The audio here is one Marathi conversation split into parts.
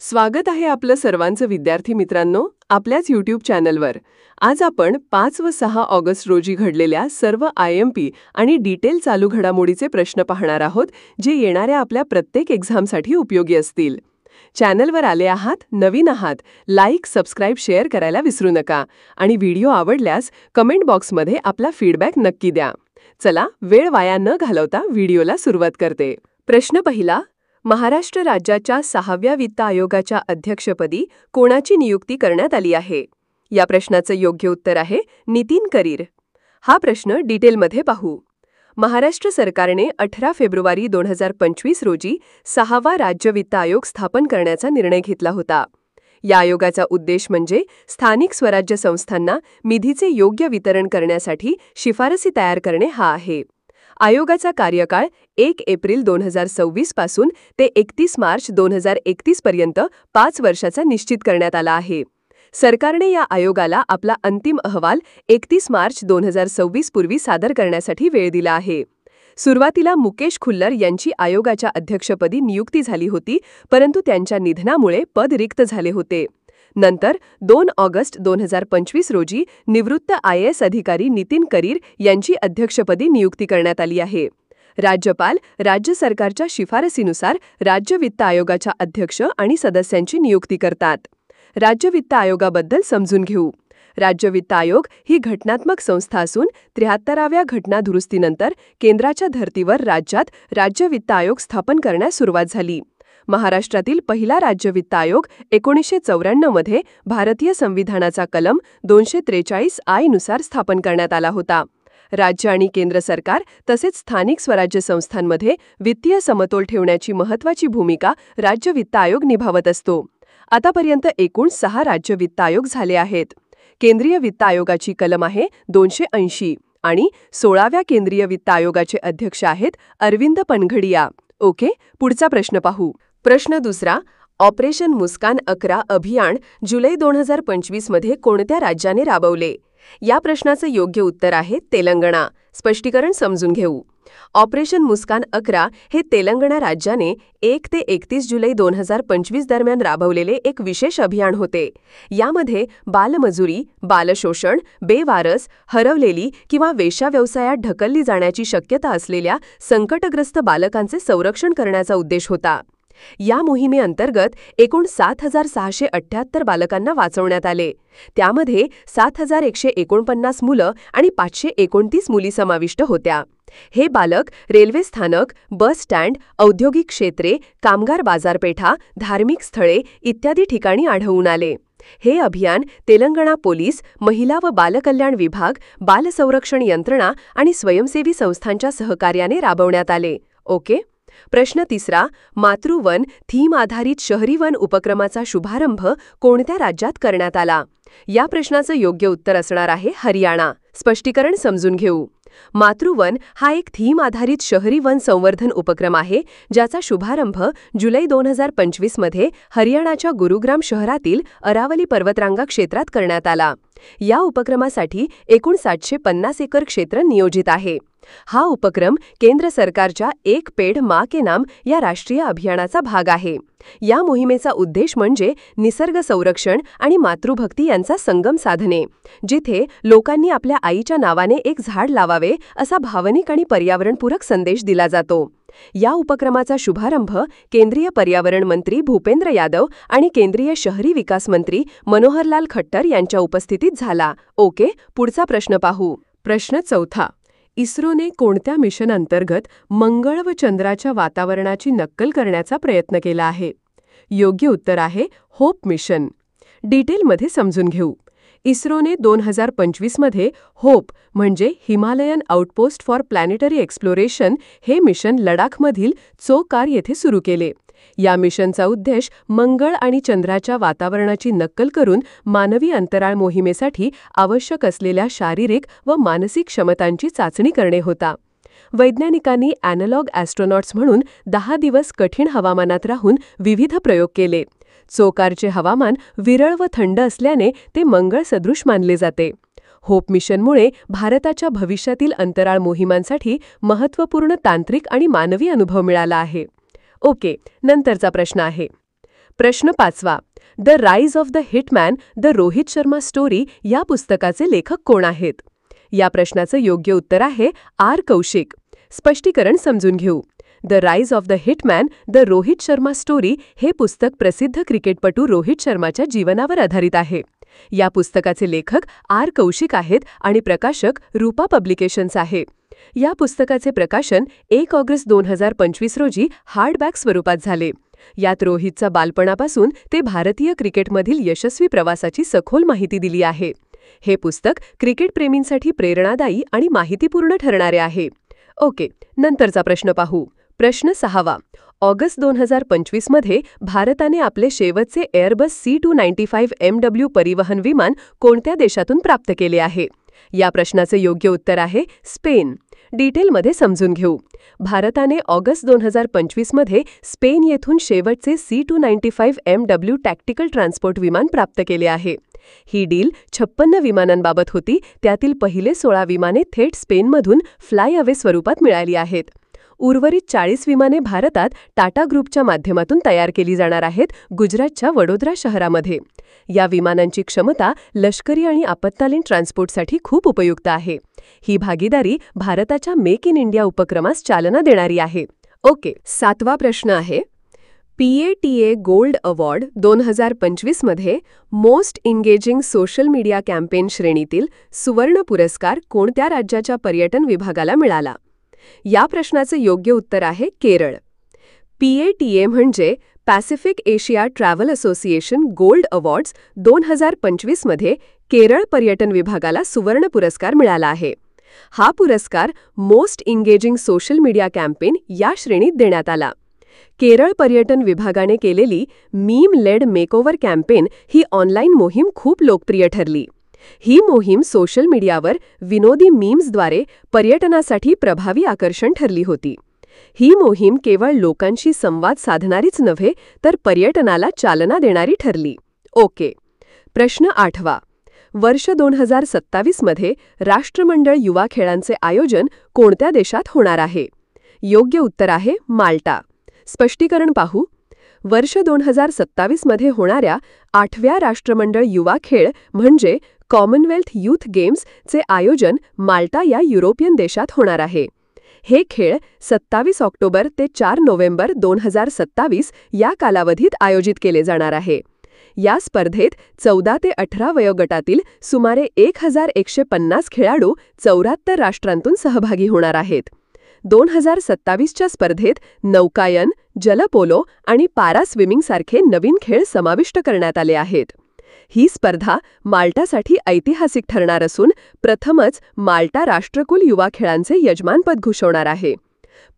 स्वागत आहे आपलं सर्वांचं विद्यार्थी मित्रांनो आपल्याच यूट्यूब चॅनलवर. आज आपण 5 व 6 ऑगस्ट रोजी घडलेल्या सर्व IMP आणि डिटेल चालू घडामोडीचे प्रश्न पाहणार आहोत, जे येणाऱ्या आपल्या प्रत्येक एक्झामसाठी उपयोगी असतील. चॅनलवर आले आहात, नवीन आहात, लाईक, सबस्क्राईब, शेअर करायला विसरू नका आणि व्हिडिओ आवडल्यास कमेंट बॉक्समध्ये आपला फीडबॅक नक्की द्या. चला, वेळ वाया न घालवता व्हिडिओला सुरुवात करते. प्रश्न पहिला. महाराष्ट्र राज्याच्या 6व्या वित्त आयोगाच्या अध्यक्षपदी कोणाची नियुक्ती करण्यात आली आहे? या प्रश्नाचं योग्य उत्तर आहे नितीन करीर. हा प्रश्न डिटेलमध्ये पाहू. महाराष्ट्र सरकारने 18 फेब्रुवारी 2025 रोजी 6वा राज्य वित्त आयोग स्थापन करण्याचा निर्णय घेतला होता. या आयोगाचा उद्देश म्हणजे स्थानिक स्वराज्य संस्थांना निधीचे योग्य वितरण करण्यासाठी शिफारसी तयार करणे हा आहे. आयोगाचा कार्यकाळ 1 एप्रिल 2026 पासून ते 31 मार्च 2031 पर्यंत 5 वर्षाचा निश्चित करण्यात आला आहे. सरकारने या आयोगाला आपला अंतिम अहवाल 31 मार्च 2026 पूर्वी सादर करण्यासाठी वेळ दिला आहे. सुरुवातीला मुकेश खुल्लर यांची आयोगाच्या अध्यक्षपदी नियुक्ती झाली होती, परंतु त्यांच्या निधनामुळे पद रिक्त झाले होते. नंतर 2 ऑगस्ट 2025 रोजी निवृत्त IAS अधिकारी नितीन करीर यांची अध्यक्षपदी नियुक्ती करण्यात आली आहे. राज्यपाल राज्य सरकारच्या शिफारसीनुसार राज्य वित्त आयोगाच्या अध्यक्ष आणि सदस्यांची नियुक्ती करतात. राज्य वित्त आयोगाबद्दल समजून घेऊ. राज्य वित्त आयोग ही घटनात्मक संस्था असून 73व्या घटना दुरुस्तीनंतर केंद्राच्या धर्तीवर राज्यात राज्य वित्त आयोग स्थापन करण्यास सुरुवात झाली. महाराष्ट्रातील पहिला राज्य वित्त आयोग 1994 मध्ये भारतीय संविधानाचा कलम 243I नुसार स्थापन करण्यात आला होता. राज्य आणि केंद्र सरकार तसेच स्थानिक स्वराज्य संस्थांमध्ये वित्तीय समतोल ठेवण्याची महत्त्वाची भूमिका राज्य वित्त आयोग निभावत असतो. आतापर्यंत एकूण 6 राज्य वित्त आयोग झाले आहेत. केंद्रीय वित्त आयोगाची कलम आहे 280 आणि 16व्या केंद्रीय वित्त आयोगाचे अध्यक्ष आहेत अरविंद पनघडिया. ओके, पुढचा प्रश्न पाहू. प्रश्न दुसरा. ऑपरेशन मुस्कान 11 अभियान जुलै 2025 मध्ये कोणत्या राज्याने राबवले? या प्रश्नाचं योग्य उत्तर आहे तेलंगणा. स्पष्टीकरण समजून घेऊ. ऑपरेशन मुस्कान 11 हे तेलंगणा राज्याने 1 ते 31 जुलै 2025 दरम्यान राबवलेले एक विशेष अभियान होते. यामध्ये बालमजुरी, बालशोषण, बेवारस, हरवलेली किंवा वेश्याव्यवसायात ढकलली जाण्याची शक्यता असलेल्या संकटग्रस्त बालकांचे संरक्षण करण्याचा उद्देश होता. या मोहिमेअंतर्गत एकूण 7,678 बालकांना वाचवण्यात आले. त्यामध्ये 7,149 मुलं आणि 529 मुली समाविष्ट होत्या. हे बालक रेल्वे स्थानक, बस स्टँड, औद्योगिक क्षेत्रे, कामगार बाजारपेठा, धार्मिक स्थळे इत्यादी ठिकाणी आढळून आले. हे अभियान तेलंगणा पोलीस, महिला व बालकल्याण विभाग, बालसंरक्षण यंत्रणा आणि स्वयंसेवी संस्थांच्या सहकार्याने राबवण्यात आले. ओके. प्रश्न तिसरा. मातृवन थीम आधारित शहरी वन उपक्रमाचा शुभारंभ कोणत्या राज्यात करण्यात आला? या प्रश्नाचं योग्य उत्तर असणार आहे हरियाणा. स्पष्टीकरण समजून घेऊ. मातृवन हा एक थीम आधारित शहरी वन संवर्धन उपक्रम आहे, ज्याचा शुभारंभ जुलै 2025 मध्ये हरियाणाच्या गुरुग्राम शहरातील अरावली पर्वतरांगा क्षेत्रात करण्यात आला. या उपक्रमासाठी एकूण 750 एकर क्षेत्र नियोजित आहे. हा उपक्रम केंद्र सरकारच्या एक पेड़ माँ के नाम या राष्ट्रीय अभियानाचा भाग आहे. या मोहिमेचा उद्देश म्हणजे निसर्ग संरक्षण आणि मातृभक्ती यांचा संगम साधणे, जिथे लोकांनी आपल्या आईच्या नावाने एक झाड लावावे असा भावनिक आणि पर्यावरणपूरक संदेश दिला जातो. या उपक्रमाचा शुभारंभ केंद्रीय पर्यावरण मंत्री भूपेंद्र यादव आणि केंद्रीय शहरी विकास मंत्री मनोहरलाल खट्टर यांच्या उपस्थितीत झाला. ओके, पुढचा प्रश्न पाहू. प्रश्न चौथा. इस्रोने कोणत्या मिशन अंतर्गत मंगळ व चंद्राच्या वातावरणाची नक्कल करण्याचा प्रयत्न केला आहे? योग्य उत्तर आहे होप मिशन. डिटेलमध्ये समजून घेऊ. इस्रोने 2025 मध्ये होप म्हणजे Himalayan outpost for planetary exploration हे मिशन लडाखमधील चोकार येथे सुरू केले. या मिशनचा उद्देश मंगळ आणि चंद्राच्या वातावरणाची नक्कल करून मानवी अंतराळ मोहिमेसाठी आवश्यक असलेल्या शारीरिक व मानसिक क्षमतांची चाचणी करणे होता. वैज्ञानिकांनी ॲनालॉग ॲस्ट्रोनॉट्स म्हणून 10 दिवस कठीण हवामानात राहून विविध प्रयोग केले. चोकारचे हवामान विरळ व थंड असल्याने ते मंगळ सदृश मानले जाते. होप मिशनमुळे भारताच्या भविष्यातील अंतराळ मोहिमांसाठी महत्त्वपूर्ण तांत्रिक आणि मानवी अनुभव मिळाला आहे. ओके, नंतरचा प्रश्न आहे. प्रश्न 5वा. The rise of the hitman the Rohit Sharma story या पुस्तकाचे लेखक कोण आहेत? या प्रश्नाचं योग्य उत्तर आहे आर. कौशिक. स्पष्टीकरण समजून घेऊ. The rise of the hitman the Rohit Sharma story हे पुस्तक प्रसिद्ध क्रिकेटपटू रोहित शर्माच्या जीवनावर आधारित आहे. या पुस्तकाचे लेखक आर. कौशिक आहेत आणि प्रकाशक रूपा पब्लिकेशन्स आहे. या पुस्तकाचे प्रकाशन 1 ऑगस्ट 2025 रोजी हार्डबॅक स्वरूपात झाले. यात रोहितचा बालपणापासून ते भारतीय क्रिकेटमधील यशस्वी प्रवासाची सखोल माहिती दिली आहे. हे पुस्तक क्रिकेटप्रेमींसाठी प्रेरणादायी आणि माहितीपूर्ण ठरणारे आहे. ओके, नंतरचा प्रश्न पाहू. प्रश्न 6वा. ऑगस्ट 2025 मध्ये भारताने आपले शेवटचे एअरबस C295MW परिवहन विमान कोणत्या देशातून प्राप्त केले आहे? या प्रश्नाचे योग्य उत्तर आहे स्पेन. डिटेलमध्ये समजून घेऊ. भारताने ऑगस्ट 2025 मध्ये स्पेन येथून शेवटचे C295MW टॅक्टिकल ट्रान्सपोर्ट विमान प्राप्त केले आहे. ही डील 56 विमानांबाबत होती. त्यातील पहिले 16 विमाने थेट स्पेनमधून फ्लाय अवे स्वरूपात मिळाली आहेत. उर्वरित 40 विमाने भारतात टाटा ग्रुपच्या माध्यमातून तयार केली जाणार आहेत, गुजरातच्या वडोदरा शहरामध्ये. या विमानांची क्षमता लष्करी आणि आपत्कालीन ट्रान्सपोर्टसाठी खूप उपयुक्त आहे. ही भागीदारी भारताच्या मेक इन इंडिया उपक्रमास चालना देणारी आहे. ओके, 7वा प्रश्न आहे. PATA गोल्ड अवॉर्ड 2025 मध्ये most engaging social media campaign श्रेणीतील सुवर्ण पुरस्कार कोणत्या राज्याच्या पर्यटन विभागाला मिळाला? या प्रश्नाचे योग्य उत्तर आहे केरळ. PATA म्हणजे Pacific Asia travel association gold awards 2025 मध्ये केरळ पर्यटन विभागाला सुवर्ण पुरस्कार मिळाला आहे. हा पुरस्कार most engaging social media campaign या श्रेणीत देण्यात आला. केरळ पर्यटन विभागाने केलेली मीम लेड मेकओव्हर कॅम्पेन ही ऑनलाईन मोहीम खूप लोकप्रिय ठरली. ही मोहीम सोशल मीडियावर विनोदी मीम्सद्वारे पर्यटनासाठी प्रभावी आकर्षण ठरली होती. ही मोहीम केवळ लोकांशी संवाद साधणारीच नव्हे तर पर्यटनाला चालना देणारी ठरली. ओके, प्रश्न 8वा. वर्ष 2027 मध्ये राष्ट्रमंडळ युवा खेळांचे आयोजन कोणत्या देशात होणार आहे? योग्य उत्तर आहे माल्टा. स्पष्टीकरण पाहू. वर्ष 2027 मध्ये होणाऱ्या 8व्या राष्ट्रमंडळ युवा खेळ म्हणजे कॉमनवेल्थ यूथ गेम्स चे आयोजन माल्टा या युरोपियन देशात होणार आहे. हे खेळ 27 ऑक्टोबर ते 4 नोव्हेंबर 2027 या कालावधीत आयोजित केले जाणार आहे. या स्पर्धेत 14 ते 18 वयोगटातील सुमारे 1150 खेळाडू 74 राष्ट्रांतून सहभागी होणार आहेत. 2027च्या स्पर्धेत नौकायन, जलपोलो आणि पारा स्विमिंगसारखे नवीन खेळ समाविष्ट करण्यात आले आहेत. ही स्पर्धा माल्टासाठी ऐतिहासिक ठरणार असून प्रथमच माल्टा राष्ट्रकुल युवा खेळांचे यजमानपद घोषवणार आहे.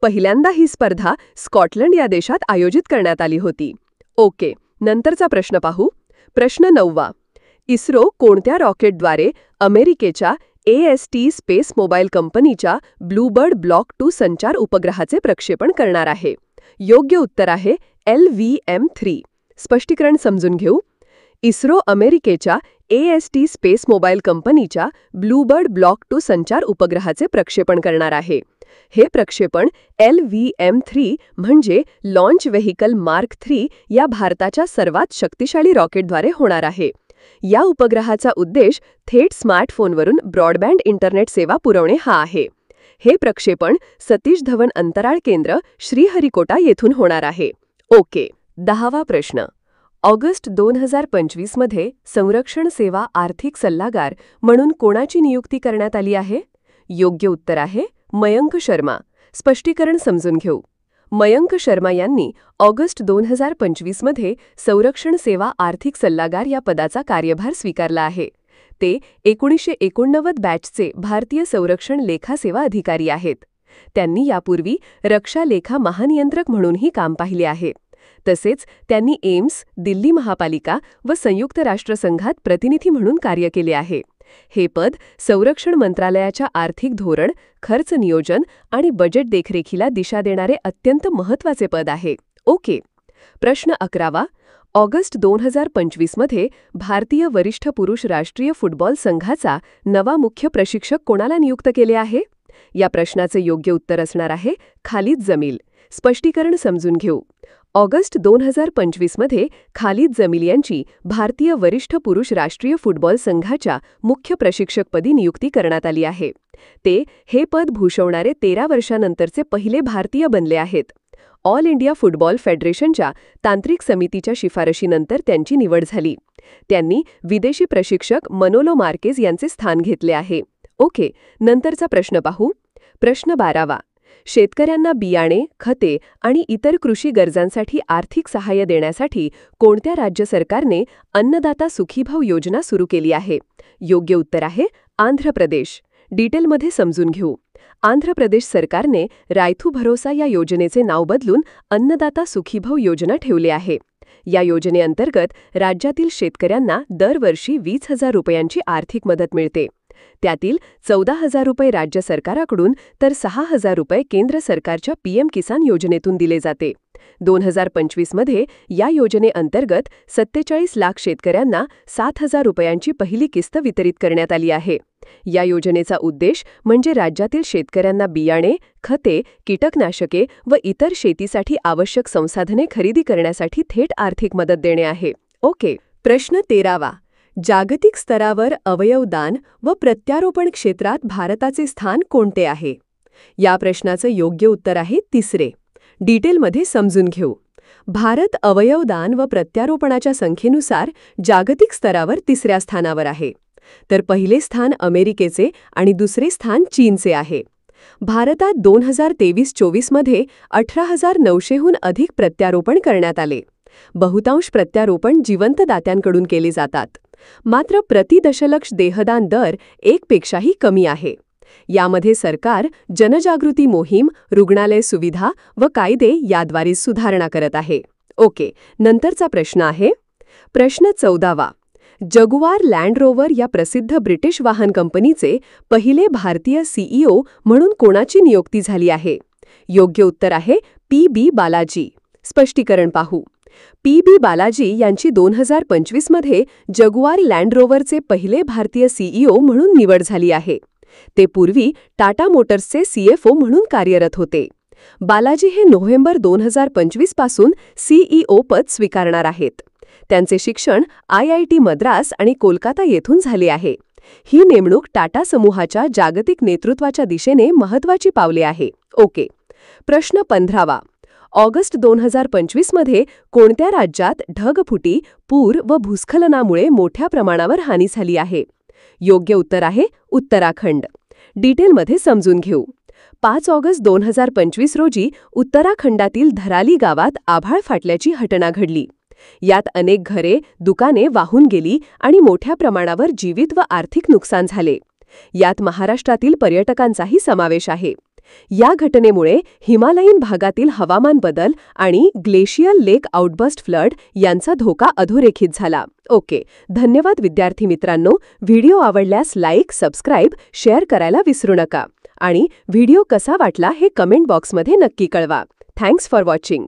पहिल्यांदा ही स्पर्धा स्कॉटलंड या देशात आयोजित करण्यात आली होती. ओके, नंतरचा प्रश्न पाहू. प्रश्न 9वा. इस्रो कोणत्या रॉकेटद्वारे अमेरिकेच्या AST स्पेस मोबाईल कंपनीच्या ब्लूबर्ड ब्लॉक 2 संचार उपग्रहाचे प्रक्षेपण करणार आहे? योग्य उत्तर आहे LVM-3. स्पष्टीकरण समजून घेऊ. इस्रो अमेरिकेच्या AST स्पेस मोबाईल कंपनीच्या ब्लूबर्ड ब्लॉक 2 संचार उपग्रहाचे प्रक्षेपण करणार आहे. हे प्रक्षेपण LVM-3 म्हणजे लॉन्च व्हेइकल मार्क 3 या भारताच्या सर्वात शक्तिशाली रॉकेटद्वारे होणार आहे. या उपग्रहाचा उद्देश थेट स्मार्टफोनवरून ब्रॉडबँड इंटरनेट सेवा पुरवणे हा आहे. हे प्रक्षेपण सतीश धवन अंतराळ केंद्र, श्रीहरिकोटा येथून होणार आहे. ओके, 10वा प्रश्न. ऑगस्ट 2025 मध्ये संरक्षण सेवा आर्थिक सल्लागार म्हणून कोणाची नियुक्ती करण्यात आली आहे? योग्य उत्तर आहे मयंक शर्मा. स्पष्टीकरण समजून घेऊ. मयंक शर्मा यांनी ऑगस्ट 2025 मध्ये संरक्षण सेवा आर्थिक सल्लागार या पदाचा कार्यभार स्वीकारला आहे. ते 1989 बॅचचे भारतीय संरक्षण लेखा सेवा अधिकारी आहेत. त्यांनी यापूर्वी रक्षा लेखा महानियंत्रक म्हणूनही काम पाहिले आहे. तसेच त्यांनी एम्स, दिल्ली महापालिका व संयुक्त राष्ट्रसंघात प्रतिनिधी म्हणून कार्य केले आहे. हे पद संरक्षण मंत्रालयाच्या आर्थिक धोरण, खर्च नियोजन आणि बजेट देखरेखीला दिशा देणारे अत्यंत महत्त्वाचे पद आहे. ओके. प्रश्न 11वा. ऑगस्ट 2025 मध्ये भारतीय वरिष्ठ पुरुष राष्ट्रीय फुटबॉल संघाचा नवा मुख्य प्रशिक्षक कोणाला नियुक्त केले आहे? या प्रश्नाचे योग्य उत्तर असणार आहे खालिद जमील. स्पष्टीकरण समजून घेऊ. ऑगस्ट 2025 मध्ये खालिद जमील यांची भारतीय वरिष्ठ पुरुष राष्ट्रीय फुटबॉल संघाच्या मुख्य प्रशिक्षकपदी नियुक्ती करण्यात आली आहे. ते हे पद भूषवणारे 13 वर्षांनंतरचे पहिले भारतीय बनले आहेत. ऑल इंडिया फुटबॉल फेडरेशनच्या तांत्रिक समितीच्या शिफारशीनंतर त्यांची निवड झाली. त्यांनी विदेशी प्रशिक्षक मनोलो मार्केज यांचे स्थान घेतले आहे. ओके, नंतरचा प्रश्न पाहू. प्रश्न 12वा. शेतकऱ्यांना बियाणे, खते आणि इतर कृषी गरजांसाठी आर्थिक सहाय्य देण्यासाठी कोणत्या राज्य सरकारने अन्नदाता सुखीभाव योजना सुरू केली आहे? योग्य उत्तर आहे आंध्र प्रदेश. डिटेलमध्ये समजून घेऊ. आंध्र प्रदेश सरकारने रायथू भरोसा या योजनेचे नाव बदलून अन्नदाता सुखीभाव योजना ठेवले आहे. या योजनेअंतर्गत राज्यातील शेतकऱ्यांना दरवर्षी 20,000 रुपयांची आर्थिक मदत मिळते. त्यातील 14,000 रुपये राज्य सरकाराकडून तर 6,000 रुपये केंद्र सरकारच्या पीएम किसान योजनेतून दिले जाते. 2025 मध्ये या योजनेअंतर्गत 47 लाख शेतकऱ्यांना 7,000 रुपयांची पहिली किस्त वितरित करण्यात आली आहे. या योजनेचा उद्देश म्हणजे राज्यातील शेतकऱ्यांना बियाणे, खते, कीटकनाशके व इतर शेतीसाठी आवश्यक संसाधने खरेदी करण्यासाठी थेट आर्थिक मदत देणे आहे. ओके. प्रश्न 13वा. जागतिक स्तरावर अवयवदान व प्रत्यारोपण क्षेत्रात भारताचे स्थान कोणते आहे? या प्रश्नाचं योग्य उत्तर आहे तिसरे. डिटेलमध्ये समजून घेऊ. भारत अवयवदान व प्रत्यारोपणाच्या संख्येनुसार जागतिक स्तरावर तिसऱ्या स्थानावर आहे. तर पहिले स्थान अमेरिकेचे आणि दुसरे स्थान चीनचे आहे. भारतात 2023-24 मध्ये 18,900हून अधिक प्रत्यारोपण करण्यात आले. बहुतांश प्रत्यारोपण जिवंत दात्यांकडून केले जातात. मात्र प्रति दशलक्ष देहदान दर 1 पेक्षाही कमी आहे. यामध्ये सरकार जनजागृती मोहीम, रुग्णालय सुविधा व कायदे याद्वारे सुधारणा करत आहे. ओके, नंतरचा प्रश्न आहे. प्रश्न 14वा. जगुआर लँड रोवर या प्रसिद्ध ब्रिटिश वाहन कंपनीचे पहिले भारतीय सीईओ म्हणून कोणाची नियुक्ती झाली आहे? योग्य उत्तर आहे पी.बी. बालाजी. स्पष्टीकरण पाहू. पी.बी. बालाजी यांची 2025 मध्ये जगुआर लँड रोवरचे पहिले भारतीय सीईओ म्हणून निवड झाली आहे. ते पूर्वी टाटा मोटर्सचे सीएफओ म्हणून कार्यरत होते. बालाजी हे नोव्हेंबर 2025 पासून सीईओ पद स्वीकारणार आहेत. त्यांचे शिक्षण IIT मद्रास आणि कोलकाता येथून झाले आहे. ही नेमणूक टाटा समूहाच्या जागतिक नेतृत्वाच्या दिशेने महत्त्वाची पावले आहे. ओके. प्रश्न 15वा. ऑगस्ट 2025 मध्ये कोणत्या राज्यात ढगफुटी, पूर व भूस्खलनामुळे मोठ्या प्रमाणावर हानी झाली आहे? योग्य उत्तर आहे उत्तराखंड. डिटेलमध्ये समजून घेऊ. 5 ऑगस्ट 2025 रोजी उत्तराखंडातील धराली गावात आभाळ फाटल्याची घटना घडली. यात अनेक घरे, दुकाने वाहून गेली आणि मोठ्या प्रमाणावर जीवित व आर्थिक नुकसान झाले. यात महाराष्ट्रातील पर्यटकांचाही समावेश आहे. या घटनेमुळे हिमालयीन भागातील हवामान बदल आणि ग्लेशियल लेक आउटबर्स्ट फ्लड यांचा धोका अधोरेखित झाला. ओके, धन्यवाद विद्यार्थी मित्रांनो. व्हिडिओ आवडल्यास लाईक, सबस्क्राईब, शेअर करायला विसरू नका आणि व्हिडिओ कसा वाटला हे कमेंट बॉक्समध्ये नक्की कळवा. Thanks for watching.